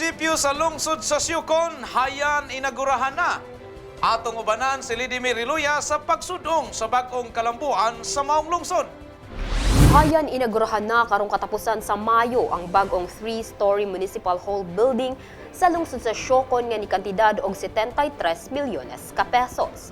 munisipyo sa lungsod sa Siucon, hayan inagurahan na. Atong ubanan si Lidimir Iluya sa pagsudong sa bagong kalambuan sa maong lungsod. Hayan inagurahan na karong katapusan sa Mayo ang bagong 3-story municipal hall building sa lungsod sa Siucon nga ni kantidad og 73 milyones ka pesos.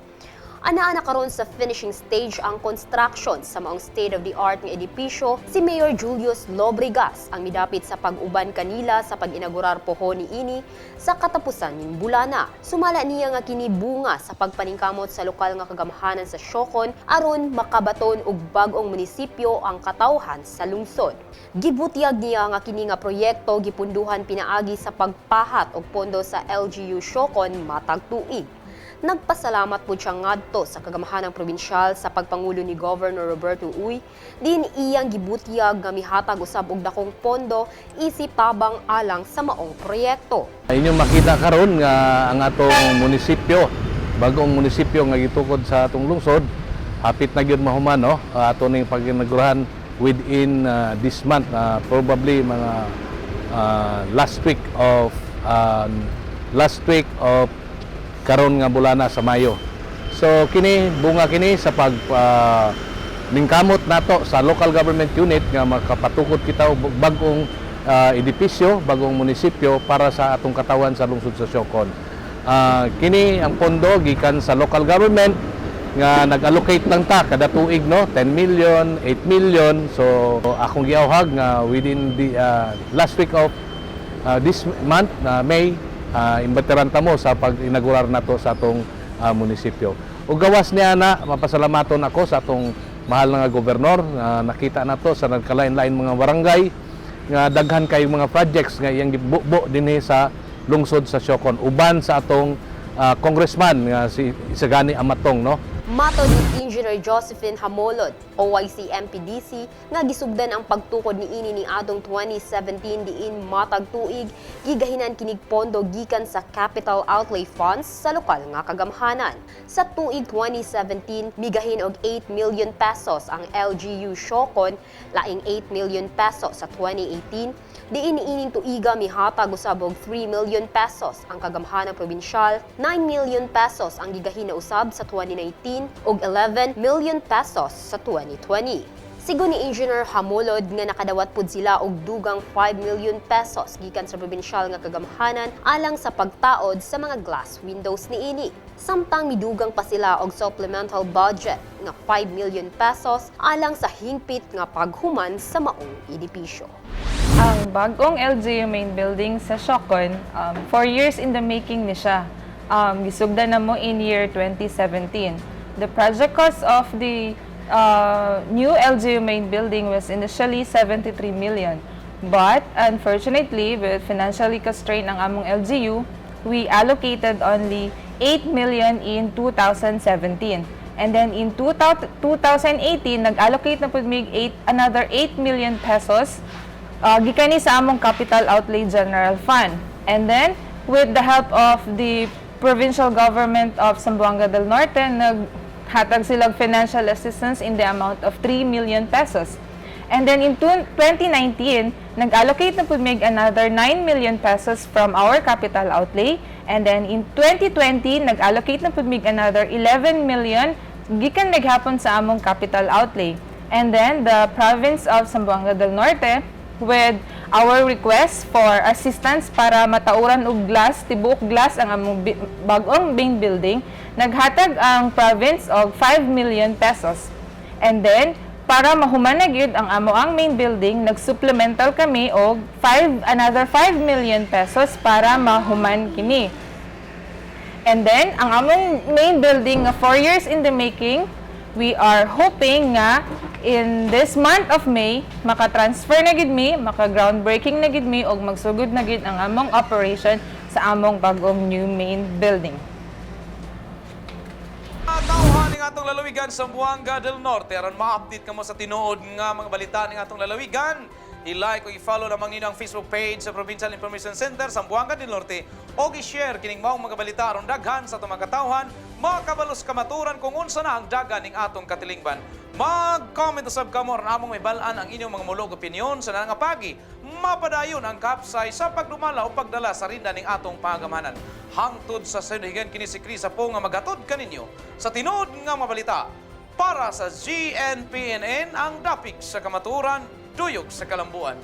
Ana-ana karon sa finishing stage ang construction sa maong state-of-the-art nga edipisyo. Si Mayor Julius Lobregas ang midapit sa pag-uban kanila sa pag-inaugurar pohon niini sa katapusan ning bulana. Sumala niya nga kini bunga sa pagpaningkamot sa lokal nga kagamhanan sa Siucon aron makabaton og bag-ong munisipyo ang katawhan sa lungsod. Gibutyag niya nga kini nga proyekto gipunduhan pinaagi sa pagpahat og pondo sa LGU Siucon matag tuig. Nagpasalamat po siya ngadto sa kagamahanang probinsyal sa pagpangulo ni Governor Roberto Uy, din iyang gibutyag nga mihatag usab og dakong pondo isip tabang alang sa maong proyekto. Inyong makita karon nga ang atong munisipyo, bagong munisipyo nga gitukod sa atong lungsod, hapit na gyud mahuman no, ato ning pag-inaugurahan within this month, probably mga last week of karon nga bulana sa Mayo. So kini bunga kini sa pag ningkamot nato sa local government unit nga makapatukod kita og bagong edipisyo, bagong munisipyo para sa atong katawan sa lungsod sa Siucon. Kini ang pondo gikan sa local government nga nag-allocate lang ta kada tuig no, 10 million, 8 million. So akong giawhag nga within the last week of this month na May, imbatiran ta mo sa pag-inaugurar nato sa atong munisipyo. Ug gawas niya na mapasalamaton ako sa atong mahal nga gobernador na nakita nato sa nagkalain-lain mga barangay nga daghan kay mga projects nga iyang gibubo dinhi sa lungsod sa Siucon uban sa atong congressman nga si Isagani Amatong no. Mato ni Engineer Josephine Hamolod, OYC MPDC, nga gisugdan ang pagtukod ni ini ning adtong 2017 diin matag tuig gigahinan kinig pondo gikan sa capital outlay funds sa lokal nga kagamhanan. Sa tuig 2017 migahin og 8 million pesos ang LGU Siucon, laing 8 million pesos sa 2018. Diin ining tuiga mihatag usab og 3 million pesos ang kagamhanang probinsyal, 9 million pesos ang gigahin na usab sa 2019 ug 11 million pesos sa 2020. Sigo ni Engineer Hamolod nga nakadawat pud sila og dugang 5 million pesos gikan sa probinsyal nga kagamhanan alang sa pagtaod sa mga glass windows niini. Samtang midugang pa sila og supplemental budget nga 5 million pesos alang sa hingpit nga paghuman sa maong edipisyo. Ang bagong LGU main building sa Siucon, 4 years in the making ni siya. Gisugdan na mo in year 2017. The project cost of the new LGU main building was initially 73 million. But unfortunately, with financially constrained ang among LGU, we allocated only 8 million in 2017. And then in 2018, nag-allocate na po another 8 million pesos gikan ni sa among Capital Outlay General Fund. And then, with the help of the provincial government of Zamboanga del Norte, naghatag silang financial assistance in the amount of 3 million pesos. And then in 2019, nag-allocate na po another 9 million pesos from our capital outlay. And then in 2020, nag-allocate na po another 11 million gikan naghapon sa among capital outlay. And then the province of Zamboanga del Norte, with our request for assistance para matauran og glass, tibuok glass ang among bagong main building, naghatag ang province og 5 million pesos. And then, para mahuman na gyud ang amoang main building, nag-supplemental kami og another 5 million pesos para mahuman kini. And then, ang among main building nga 4 years in the making, we are hoping nga in this month of May, maka-transfer na gid mi, maka-groundbreaking na gid mi, og magsugod na gid ang among operation sa among bagong new main building. Tawhan ning atong lalawigan sa Zamboanga del Norte aron ma-update kamo sa tinuod nga mga balita ning atong lalawigan. I-like o i-follow lamang ninyo ang Facebook page sa Provincial Information Center sa Buanga del Norte o i-share kining maong mga balita aron daghan sa itong mga katawhan, makabalos kamaturan kung unsa na ang dagan ning atong katilingban. Mag-comment usab kamo aron among mahibalan ang inyong mga mulog opinyon sa nangapagi. Mapadayon ang kapsay sa pagdumala o pagdala sa rinda ning atong pangagamanan. Hangtod sa sinihigan kini si Chris po nga magatod kaninyo sa tinuod nga mabalita. Para sa GNPNN ang dapig sa kamaturan, duyok sa kalambuan.